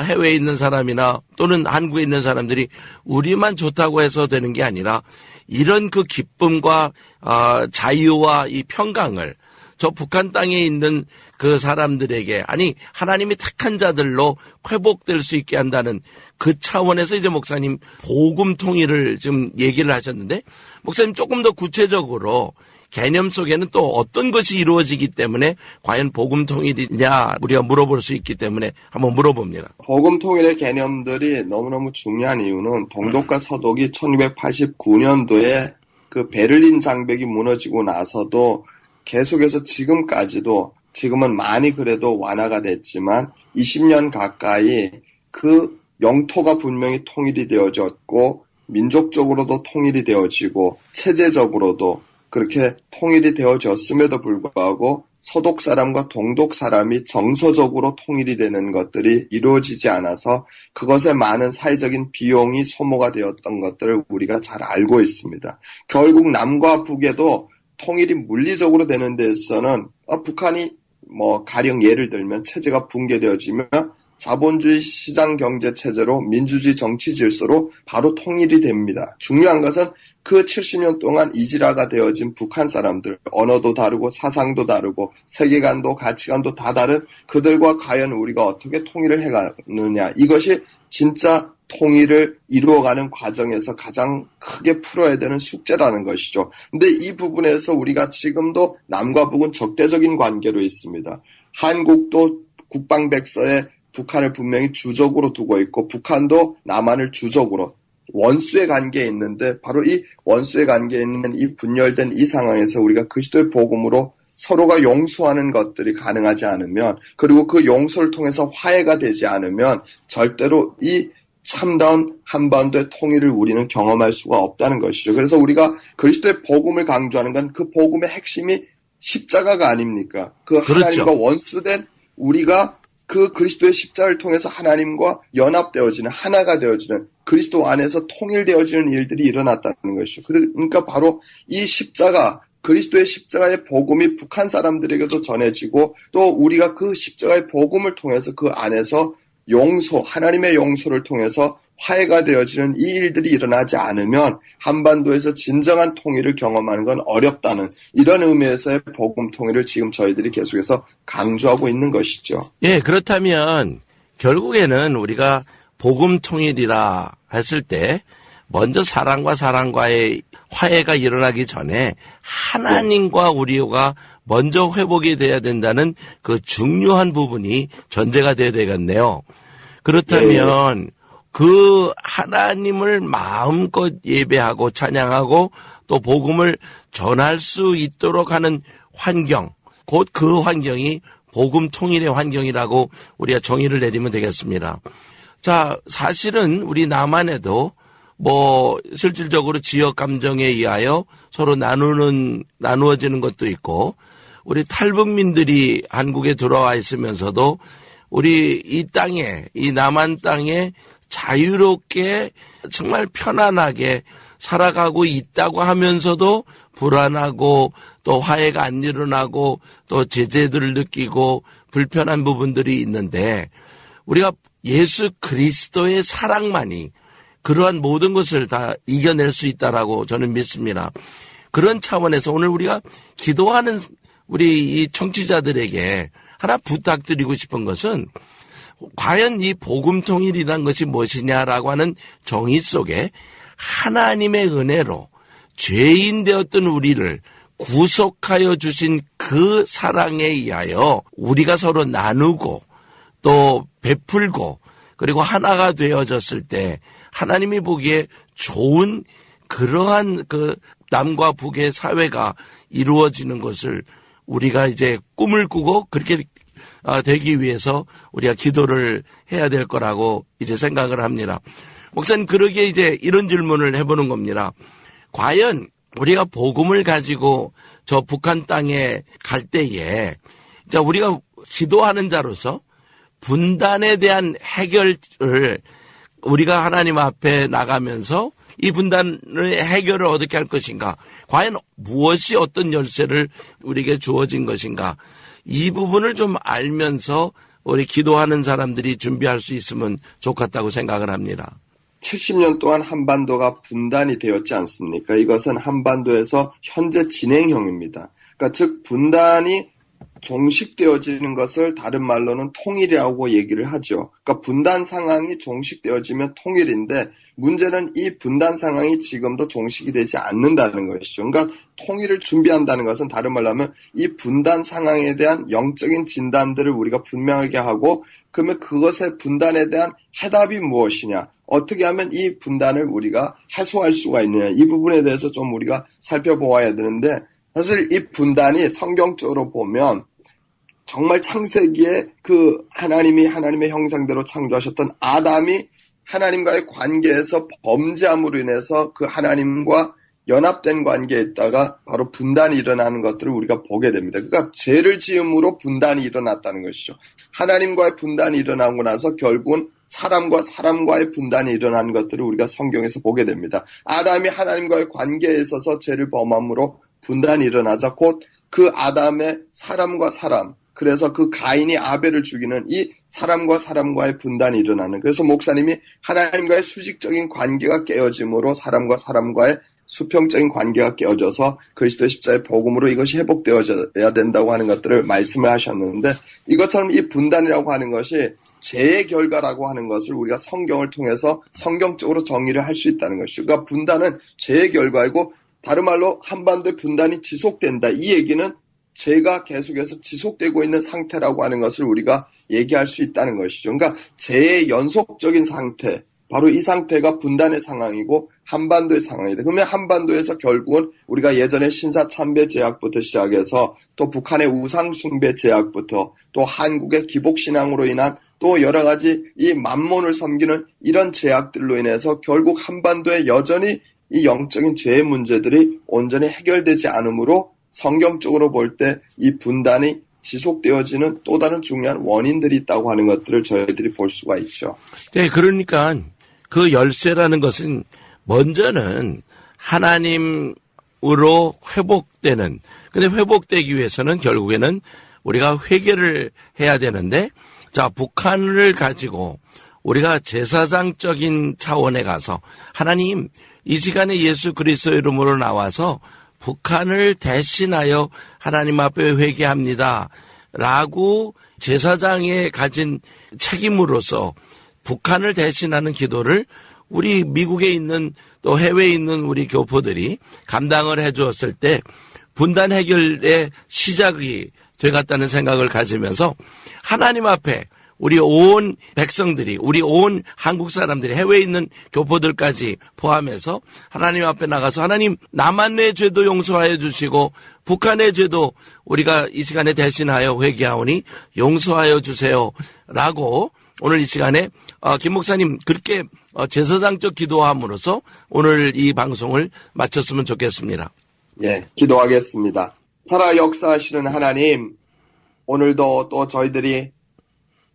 해외에 있는 사람이나 또는 한국에 있는 사람들이 우리만 좋다고 해서 되는 게 아니라 이런 그 기쁨과 자유와 이 평강을 저 북한 땅에 있는 그 사람들에게 아니 하나님이 택한 자들로 회복될 수 있게 한다는 그 차원에서 이제 목사님 복음 통일을 지금 얘기를 하셨는데 목사님 조금 더 구체적으로 개념 속에는 또 어떤 것이 이루어지기 때문에 과연 복음 통일이냐 우리가 물어볼 수 있기 때문에 한번 물어봅니다.
복음 통일의 개념들이 너무너무 중요한 이유는 동독과 서독이 1989년도에 그 베를린 장벽이 무너지고 나서도 계속해서 지금까지도 지금은 많이 그래도 완화가 됐지만 20년 가까이 그 영토가 분명히 통일이 되어졌고 민족적으로도 통일이 되어지고 체제적으로도 그렇게 통일이 되어졌음에도 불구하고 서독 사람과 동독 사람이 정서적으로 통일이 되는 것들이 이루어지지 않아서 그것에 많은 사회적인 비용이 소모가 되었던 것들을 우리가 잘 알고 있습니다. 결국 남과 북에도 통일이 물리적으로 되는 데서는 북한이 가령 예를 들면 체제가 붕괴되어지면 자본주의 시장 경제 체제로 민주주의 정치 질서로 바로 통일이 됩니다. 중요한 것은 그 70년 동안 이지라가 되어진 북한 사람들, 언어도 다르고 사상도 다르고 세계관도 가치관도 다 다른 그들과 과연 우리가 어떻게 통일을 해가느냐. 이것이 진짜 통일을 이루어가는 과정에서 가장 크게 풀어야 되는 숙제라는 것이죠. 근데 이 부분에서 우리가 지금도 남과 북은 적대적인 관계로 있습니다. 한국도 국방백서에 북한을 분명히 주적으로 두고 있고 북한도 남한을 주적으로 원수의 관계에 있는데 바로 이 원수의 관계에 있는 이 분열된 이 상황에서 우리가 그리스도의 복음으로 서로가 용서하는 것들이 가능하지 않으면 그리고 그 용서를 통해서 화해가 되지 않으면 절대로 이 참다운 한반도의 통일을 우리는 경험할 수가 없다는 것이죠. 그래서 우리가 그리스도의 복음을 강조하는 건 그 복음의 핵심이 십자가가 아닙니까? 그
그렇죠.
하나님과 원수된 우리가 그 그리스도의 십자가를 통해서 하나님과 연합되어지는, 하나가 되어지는, 그리스도 안에서 통일되어지는 일들이 일어났다는 것이죠. 그러니까 바로 이 십자가, 그리스도의 십자가의 복음이 북한 사람들에게도 전해지고, 또 우리가 그 십자가의 복음을 통해서 그 안에서 용서, 하나님의 용서를 통해서 화해가 되어지는 이 일들이 일어나지 않으면 한반도에서 진정한 통일을 경험하는 건 어렵다는, 이런 의미에서의 복음 통일을 지금 저희들이 계속해서 강조하고 있는 것이죠.
예, 그렇다면 결국에는 우리가 복음 통일이라 했을 때 먼저 사람과 사람과의 화해가 일어나기 전에 하나님과 우리가 먼저 회복이 돼야 된다는 그 중요한 부분이 전제가 돼야 되겠네요. 그렇다면 그 하나님을 마음껏 예배하고 찬양하고 또 복음을 전할 수 있도록 하는 환경, 곧 그 환경이 복음 통일의 환경이라고 우리가 정의를 내리면 되겠습니다. 자, 사실은 우리 남한에도 실질적으로 지역 감정에 의하여 서로 나누어지는 것도 있고, 우리 탈북민들이 한국에 들어와 있으면서도 우리 이 땅에, 이 남한 땅에 자유롭게 정말 편안하게 살아가고 있다고 하면서도 불안하고 또 화해가 안 일어나고 또 제재들을 느끼고 불편한 부분들이 있는데, 우리가 예수 그리스도의 사랑만이 그러한 모든 것을 다 이겨낼 수 있다라고 저는 믿습니다. 그런 차원에서 오늘 우리가 기도하는 우리 이 청취자들에게 하나 부탁드리고 싶은 것은, 과연 이 복음 통일이란 것이 무엇이냐라고 하는 정의 속에 하나님의 은혜로 죄인 되었던 우리를 구속하여 주신 그 사랑에 의하여 우리가 서로 나누고 또 베풀고 그리고 하나가 되어졌을 때 하나님이 보기에 좋은 그러한 그 남과 북의 사회가 이루어지는 것을 우리가 이제 꿈을 꾸고 그렇게 되기 위해서 우리가 기도를 해야 될 거라고 이제 생각을 합니다. 목사님, 그러기에 이제 이런 질문을 해보는 겁니다. 과연 우리가 복음을 가지고 저 북한 땅에 갈 때에 자, 우리가 기도하는 자로서 분단에 대한 해결을 우리가 하나님 앞에 나가면서 이 분단의 해결을 어떻게 할 것인가, 과연 무엇이 어떤 열쇠를 우리에게 주어진 것인가, 이 부분을 좀 알면서 우리 기도하는 사람들이 준비할 수 있으면 좋겠다고 생각을 합니다.
70년 동안 한반도가 분단이 되었지 않습니까? 이것은 한반도에서 현재 진행형입니다. 그러니까 즉 분단이 종식되어지는 것을 다른 말로는 통일이라고 얘기를 하죠. 그러니까 분단 상황이 종식되어지면 통일인데, 문제는 이 분단 상황이 지금도 종식이 되지 않는다는 것이죠. 그러니까 통일을 준비한다는 것은 다른 말로 하면 이 분단 상황에 대한 영적인 진단들을 우리가 분명하게 하고, 그러면 그것의 분단에 대한 해답이 무엇이냐, 어떻게 하면 이 분단을 우리가 해소할 수가 있느냐, 이 부분에 대해서 좀 우리가 살펴보아야 되는데, 사실 이 분단이 성경적으로 보면 정말 창세기에 그 하나님이 하나님의 형상대로 창조하셨던 아담이 하나님과의 관계에서 범죄함으로 인해서 그 하나님과 연합된 관계에 있다가 바로 분단이 일어나는 것들을 우리가 보게 됩니다. 그러니까 죄를 지음으로 분단이 일어났다는 것이죠. 하나님과의 분단이 일어나고 나서 결국은 사람과 사람과의 분단이 일어나는 것들을 우리가 성경에서 보게 됩니다. 아담이 하나님과의 관계에 있어서 죄를 범함으로 분단이 일어나자 곧 그 아담의 사람과 사람, 그래서 그 가인이 아벨을 죽이는 이 사람과 사람과의 분단이 일어나는, 그래서 목사님이 하나님과의 수직적인 관계가 깨어짐으로 사람과 사람과의 수평적인 관계가 깨어져서 그리스도의 십자가의 복음으로 이것이 회복되어야 된다고 하는 것들을 말씀을 하셨는데, 이것처럼 이 분단이라고 하는 것이 죄의 결과라고 하는 것을 우리가 성경을 통해서 성경적으로 정의를 할 수 있다는 것이죠. 그러니까 분단은 죄의 결과이고, 다른 말로 한반도의 분단이 지속된다, 이 얘기는 죄가 계속해서 지속되고 있는 상태라고 하는 것을 우리가 얘기할 수 있다는 것이죠. 그러니까 죄의 연속적인 상태, 바로 이 상태가 분단의 상황이고 한반도의 상황이다. 그러면 한반도에서 결국은 우리가 예전에 신사참배 제약부터 시작해서 또 북한의 우상숭배 제약부터 또 한국의 기복신앙으로 인한 또 여러 가지 이 만몬을 섬기는 이런 제약들로 인해서 결국 한반도에 여전히 이 영적인 죄의 문제들이 온전히 해결되지 않으므로 성경적으로 볼 때 이 분단이 지속되어지는 또 다른 중요한 원인들이 있다고 하는 것들을 저희들이 볼 수가 있죠.
네, 그러니까 그 열쇠라는 것은 먼저는 하나님으로 회복되는, 근데 회복되기 위해서는 결국에는 우리가 회개를 해야 되는데, 자, 북한을 가지고 우리가 제사장적인 차원에 가서 하나님, 이 시간에 예수 그리스도 이름으로 나와서 북한을 대신하여 하나님 앞에 회개합니다. 라고 제사장에 가진 책임으로서 북한을 대신하는 기도를 우리 미국에 있는 또 해외에 있는 우리 교포들이 감당을 해 주었을 때 분단 해결의 시작이 되었다는 생각을 가지면서 하나님 앞에 우리 온 백성들이, 우리 온 한국 사람들이, 해외에 있는 교포들까지 포함해서 하나님 앞에 나가서 하나님, 남한의 죄도 용서하여 주시고 북한의 죄도 우리가 이 시간에 대신하여 회개하오니 용서하여 주세요. 라고 오늘 이 시간에 김 목사님 그렇게 제사장적 기도함으로써 오늘 이 방송을 마쳤으면 좋겠습니다.
예, 기도하겠습니다. 살아 역사하시는 하나님, 오늘도 또 저희들이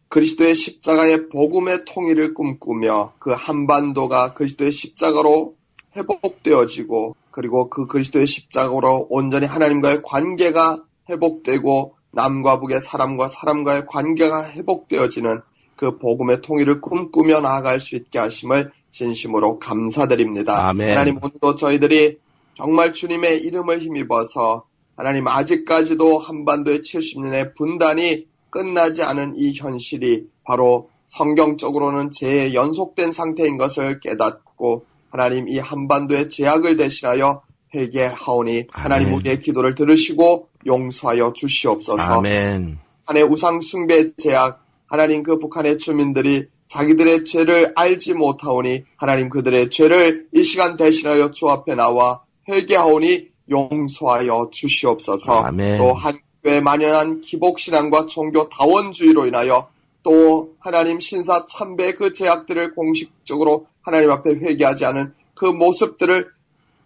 그리스도의 십자가의 복음의 통일을 꿈꾸며 그 한반도가 그리스도의 십자가로 회복되어지고 그리고 그 그리스도의 십자가로 온전히 하나님과의 관계가 회복되고 남과 북의 사람과 사람과의 관계가 회복되어지는 그 복음의 통일을 꿈꾸며 나아갈 수 있게 하심을 진심으로 감사드립니다.
아멘.
하나님, 오늘도 저희들이 정말 주님의 이름을 힘입어서 하나님, 아직까지도 한반도의 70년의 분단이 끝나지 않은 이 현실이 바로 성경적으로는 죄의 연속된 상태인 것을 깨닫고 하나님, 이 한반도의 죄악을 대신하여 회개하오니 하나님, 우리의 기도를 들으시고 용서하여 주시옵소서.
아멘.
북한의 우상 숭배 죄악, 하나님, 그 북한의 주민들이 자기들의 죄를 알지 못하오니 하나님, 그들의 죄를 이 시간 대신하여 주 앞에 나와 회개하오니 용서하여 주시옵소서.
아멘.
또 한국에 만연한 기복신앙과 종교 다원주의로 인하여 또 하나님, 신사 참배 그 죄악들을 공식적으로 하나님 앞에 회개하지 않은 그 모습들을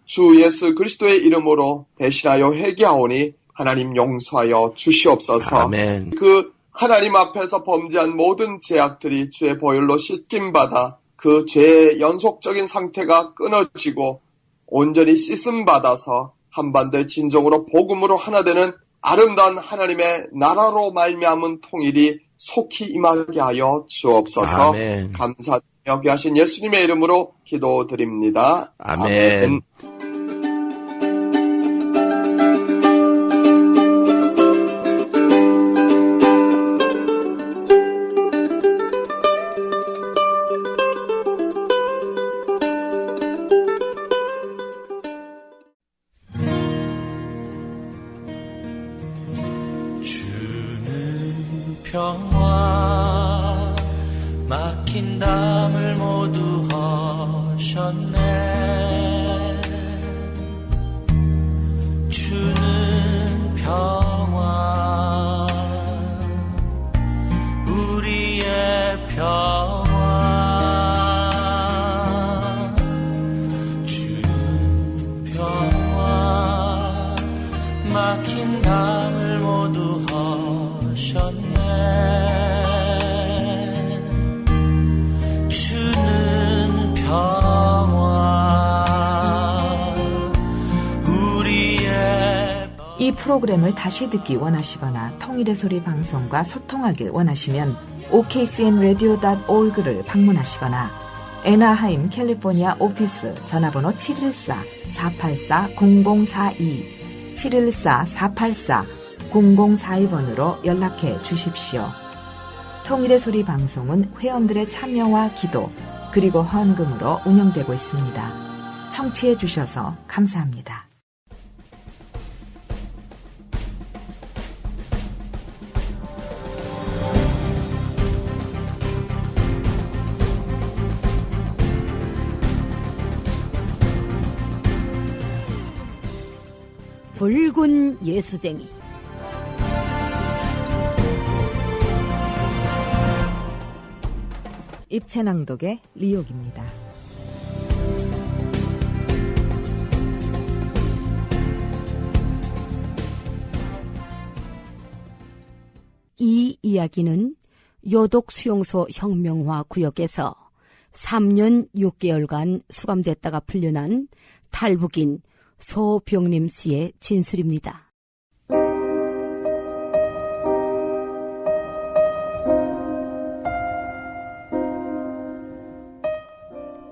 주 예수 그리스도의 이름으로 대신하여 회개하오니 하나님, 용서하여 주시옵소서.
아멘.
그 하나님 앞에서 범죄한 모든 죄악들이 주의 보혈로 씻김받아 그 죄의 연속적인 상태가 끊어지고 온전히 씻음받아서 한반도의 진정으로 복음으로 하나 되는 아름다운 하나님의 나라로 말미암은 통일이 속히 임하게 하여 주옵소서.
아멘.
감사드리며 귀하신 예수님의 이름으로 기도드립니다.
아멘.
평화 막힌 담을 모두 하셨네. 주는 평화 우리의 평화 주는 평화 막힌 담을 모두 하셨네. 주는 평화 우리의
이 프로그램을 다시 듣기 원하시거나 통일의 소리 방송과 소통하길 원하시면 okcnradio.org를 방문하시거나 애나하임 캘리포니아 오피스 전화번호 714-484-0042 714-484-0042번으로 연락해 주십시오. 통일의 소리 방송은 회원들의 참여와 기도 그리고 헌금으로 운영되고 있습니다. 청취해 주셔서 감사합니다.
붉은 예수쟁이.
입체낭독의 리옥입니다.
이 이야기는 요독 수용소 혁명화 구역에서 3년 6개월간 수감됐다가 풀려난 탈북인 소병림 씨의 진술입니다.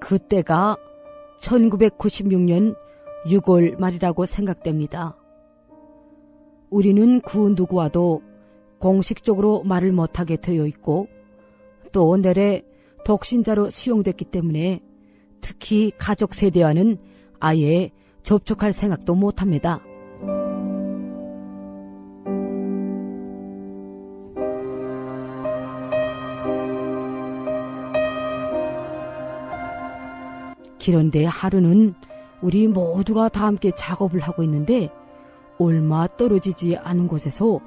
그때가 1996년 6월 말이라고 생각됩니다. 우리는 그 누구와도 공식적으로 말을 못하게 되어 있고 또 내래 독신자로 수용됐기 때문에 특히 가족 세대와는 아예 접촉할 생각도 못합니다. 그런데 하루는 우리 모두가 다 함께 작업을 하고 있는데 얼마 떨어지지 않은 곳에서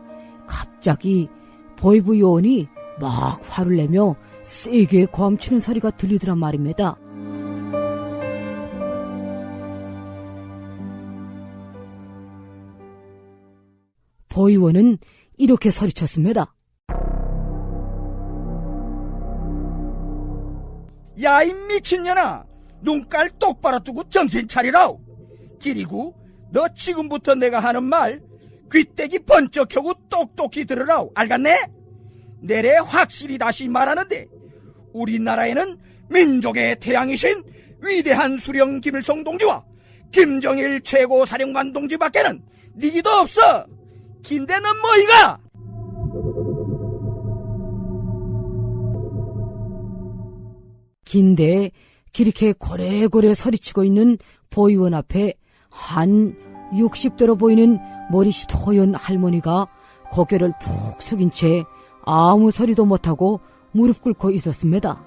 갑자기 보이부 요원이 막 화를 내며 세게 고함치는 소리가 들리더란 말입니다. 보이원은 이렇게 소리쳤습니다.
야, 이 미친년아! 눈깔 똑바로 뜨고 정신 차리라우! 그리고 너 지금부터 내가 하는 말 귀때기 번쩍 켜고 똑똑히 들으라우. 알겠네? 내래 확실히 다시 말하는데 우리나라에는 민족의 태양이신 위대한 수령 김일성 동지와 김정일 최고사령관 동지밖에는 니기도 없어. 긴데는 뭐이가?
긴데 그렇게 고래고래 소리치고 있는 보이원 앞에 한 60대로 보이는 머리숱 허연 할머니가 고개를 푹 숙인 채 아무 소리도 못하고 무릎 꿇고 있었습니다.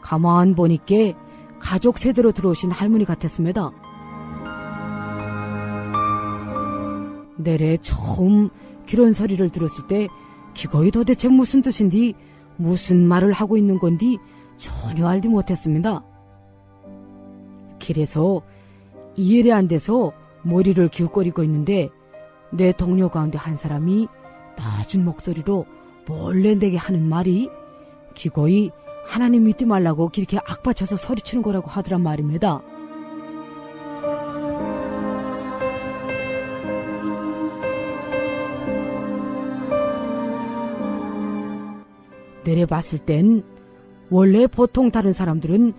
가만 보니까 가족 세대로 들어오신 할머니 같았습니다. 내래 처음 그런 소리를 들었을 때 기거이 도대체 무슨 뜻인지 무슨 말을 하고 있는 건지 전혀 알지 못했습니다. 그래서 이해를 안 돼서 머리를 기웃거리고 있는데 내 동료 가운데 한 사람이 낮은 목소리로 몰래 내게 하는 말이 기거이 하나님 믿지 말라고 그렇게 악받쳐서 소리치는 거라고 하더란 말입니다. 내려봤을 땐 원래 보통 다른 사람들은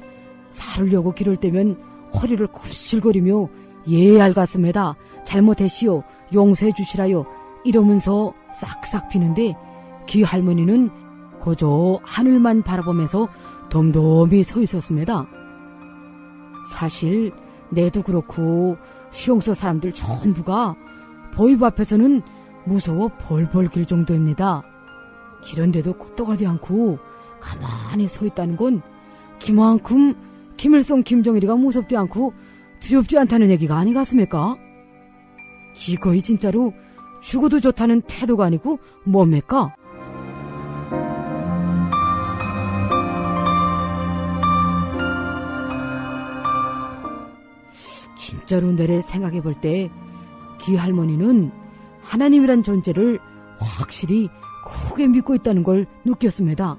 살으려고 길을 떼면 허리를 굽실거리며 예알 같습니다. 잘못했시오. 용서해 주시라요. 이러면서 싹싹 피는데 그 할머니는 그저 하늘만 바라보면서 덤덤히 서 있었습니다. 사실 내도 그렇고 수용소 사람들 전부가 보이부 앞에서는 무서워 벌벌 길 정도입니다. 그런데도 ቁ떡하지 않고 가만히 서 있다는 건 그만큼 김일성 김정일이가 무섭지 않고 두렵지 않다는 얘기가 아니겠습니까? 기거이 진짜로 죽어도 좋다는 태도가 아니고 뭡니까? 진짜로 내래 생각해 볼 때 기 할머니는 하나님이란 존재를 확실히 크게 믿고 있다는 걸 느꼈습니다.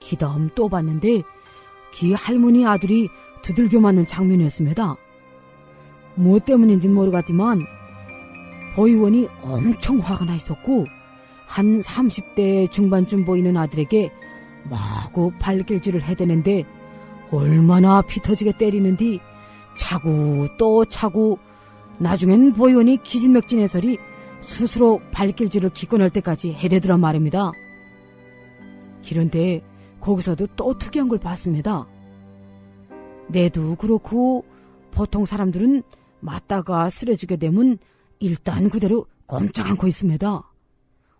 기다음 또 봤는데 기 할머니 아들이 두들겨 맞는 장면이었습니다. 무엇 때문인지는 모르겠지만 보이원이 엄청 화가 나 있었고 한 30대 중반쯤 보이는 아들에게 마구 발길질을 해대는데 얼마나 피 터지게 때리는지 차고 또 차고 나중엔 보이원이 기진맥진해서리 스스로 발길질을 기권할 때까지 해대더란 말입니다. 그런데 거기서도 또 특이한 걸 봤습니다. 내도 그렇고 보통 사람들은 맞다가 쓰러지게 되면 일단 그대로 꼼짝 않고 있습니다.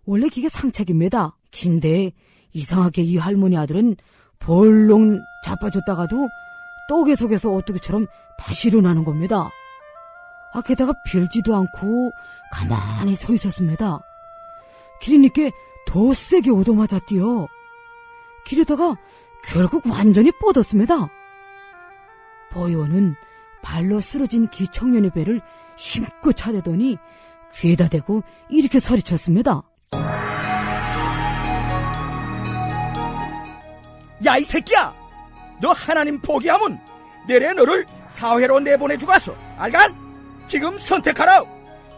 원래 그게 상책입니다. 근데 이상하게 이 할머니 아들은 벌렁 자빠졌다가도 떡에 속에서 오뚜기처럼 다시 일어나는 겁니다. 게다가 별지도 않고 가만히 서 있었습니다. 그러니까 더 세게 얻어맞았디요. 그러다가 결국 완전히 뻗었습니다. 보이원은 발로 쓰러진 기청년의 배를 힘껏 차대더니 귀에다 대고 이렇게 소리쳤습니다.
야, 이 새끼야! 너 하나님 포기하면 내래 너를 사회로 내보내주가서 알간? 지금 선택하라.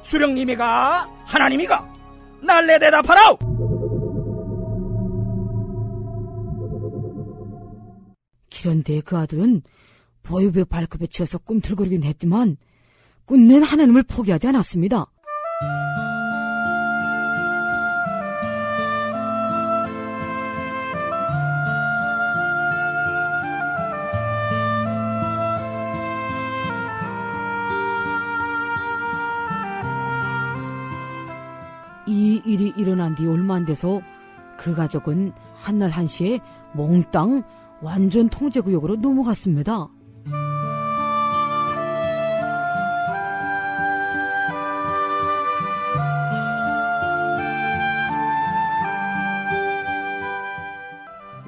수령님이가 하나님이가 날래 대답하라.
그런데 그 아들은 보유배 발급에 치여서 꿈틀거리긴 했지만 끝낸 하나님을 포기하지 않았습니다. 이 일이 일어난 뒤 얼마 안 돼서 그 가족은 한날 한시에 몽땅 완전 통제구역으로 넘어갔습니다.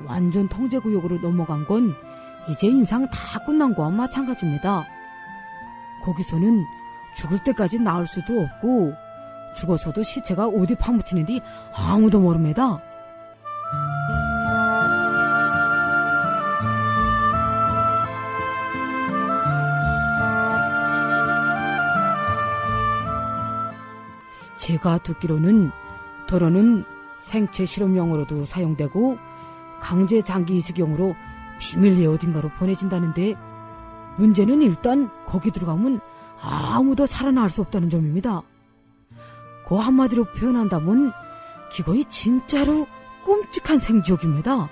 완전 통제구역으로 넘어간 건 이제 인상 다 끝난 거와 마찬가지입니다. 거기서는 죽을 때까지 나올 수도 없고 죽어서도 시체가 어디 파묻히는지 아무도 모릅니다. 제가 듣기로는 도로는 생체 실험용으로도 사용되고 강제 장기 이식용으로 비밀리에 어딘가로 보내진다는데 문제는 일단 거기 들어가면 아무도 살아날 수 없다는 점입니다. 그 한마디로 표현한다면 기거이 진짜로 끔찍한 생지옥입니다. 야,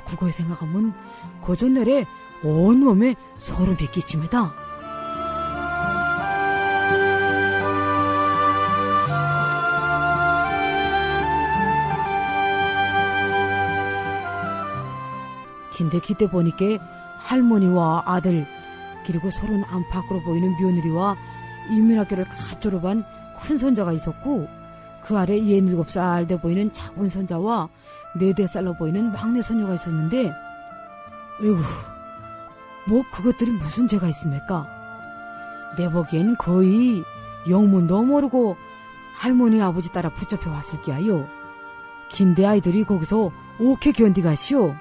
그거에 생각하면 고전날에 온몸에 소름이 끼칩니다. 근데 그때 보니까 할머니와 아들 그리고 서른 안팎으로 보이는 며느리와 인민학교를 갓 졸업한 큰 손자가 있었고 그 아래 67살 돼 보이는 작은 손자와 4살로 보이는 막내 손녀가 있었는데 에이구 뭐 그것들이 무슨 죄가 있습니까? 내 보기엔 거의 영문도 모르고 할머니 아버지 따라 붙잡혀 왔을 게요. 근데 아이들이 거기서 어떻게 견디가시오?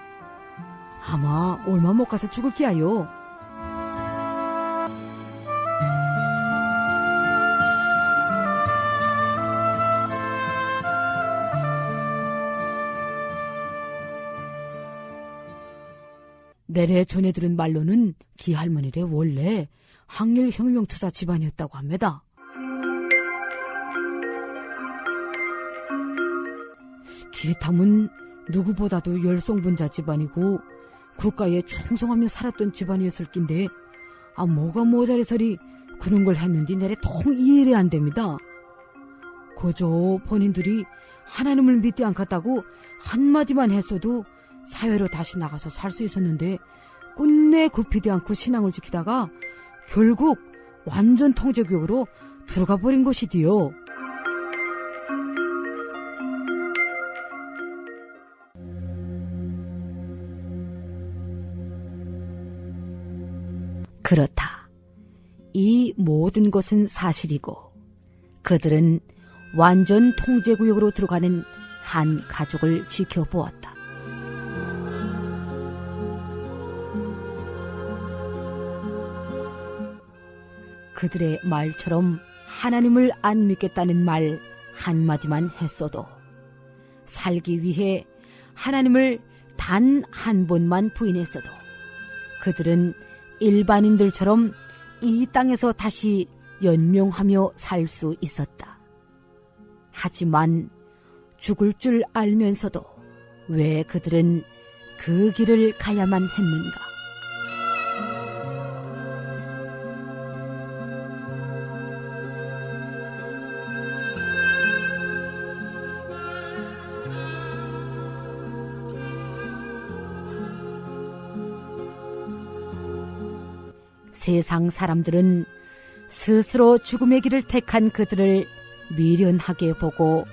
아마 얼마 못 가서 죽을 게요. 내래 전해 들은 말로는 기 할머니래 원래 항일혁명투사 집안이었다고 합니다. 그렇다면 누구보다도 열성분자 집안이고 국가에 충성하며 살았던 집안이었을 낀데 뭐가 모자라서리 그런 걸 했는지 내래 통 이해가 안 됩니다. 그저 본인들이 하나님을 믿지 않겠다고 한마디만 했어도 사회로 다시 나가서 살 수 있었는데 끝내 굽히지 않고 신앙을 지키다가 결국 완전 통제구역으로 들어가 버린 것이디요. 그렇다. 이 모든 것은 사실이고 그들은 완전 통제구역으로 들어가는 한 가족을 지켜보았다. 그들의 말처럼 하나님을 안 믿겠다는 말 한마디만 했어도 살기 위해 하나님을 단 한 번만 부인했어도 그들은 일반인들처럼 이 땅에서 다시 연명하며 살 수 있었다. 하지만 죽을 줄 알면서도 왜 그들은 그 길을 가야만 했는가? 세상 사람들은 스스로 죽음의 길을 택한 그들을 미련하게 보고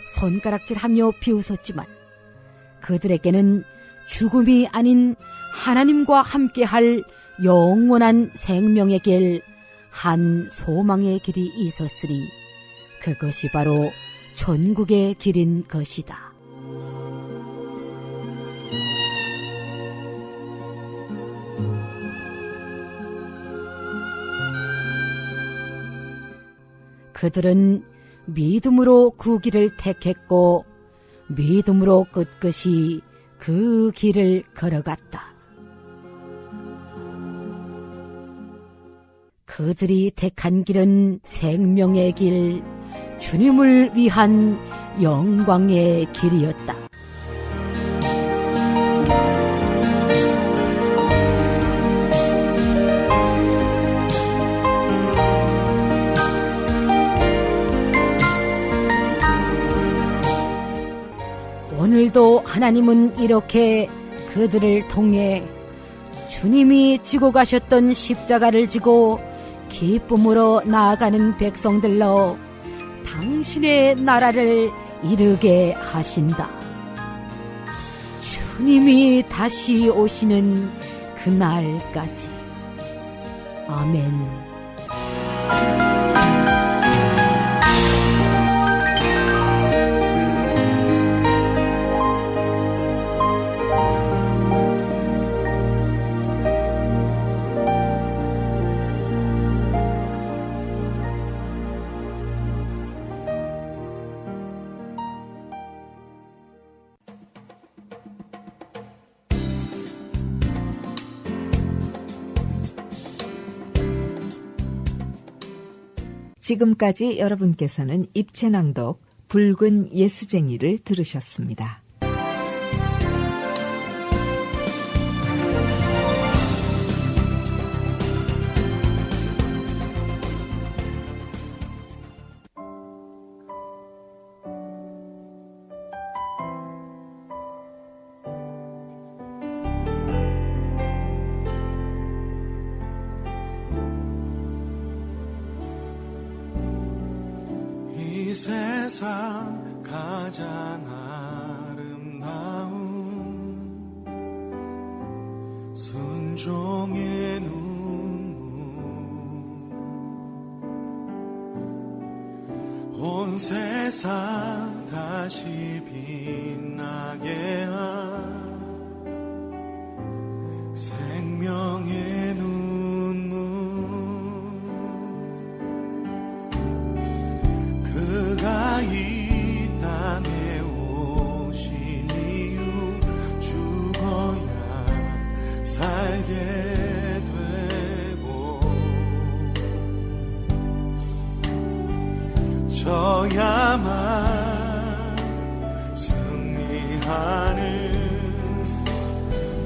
손가락질하며 비웃었지만 그들에게는 죽음이 아닌 하나님과 함께할 영원한 생명의 길, 한 소망의 길이 있었으니 그것이 바로 천국의 길인 것이다. 그들은 믿음으로 그 길을 택했고 믿음으로 끝끝이 그 길을 걸어갔다. 그들이 택한 길은 생명의 길, 주님을 위한 영광의 길이었다. 오늘도 하나님은 이렇게 그들을 통해 주님이 지고 가셨던 십자가를 지고 기쁨으로 나아가는 백성들로 당신의 나라를 이루게 하신다. 주님이 다시 오시는 그날까지. 아멘.
지금까지 여러분께서는 입체낭독 붉은 예수쟁이를 들으셨습니다.
이 세상 가장 아름다운 순종의 눈물 온 세상 다시 빛나게 한 생명의 눈물 그가 이 땅에 오신 이유 죽어야 살게 되고 져야만 승리하는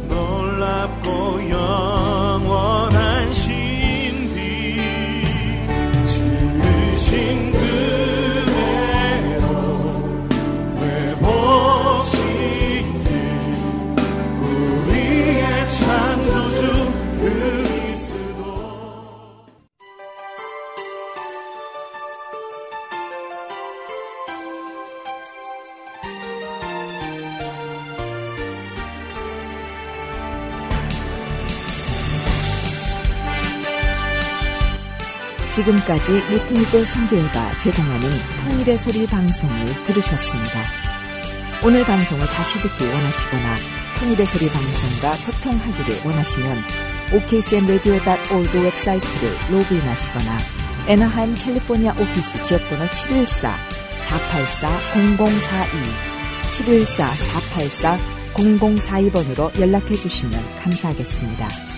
놀랍고 영원한 신비 지으신
지금까지 루트니도 선교회가 제공하는 통일의 소리 방송을 들으셨습니다. 오늘 방송을 다시 듣기 원하시거나 통일의 소리 방송과 소통하기를 원하시면 okcmradio.org 웹사이트를 로그인하시거나 애나하임 캘리포니아 오피스 지역번호 714-484-0042 714-484-0042번으로 연락해 주시면 감사하겠습니다.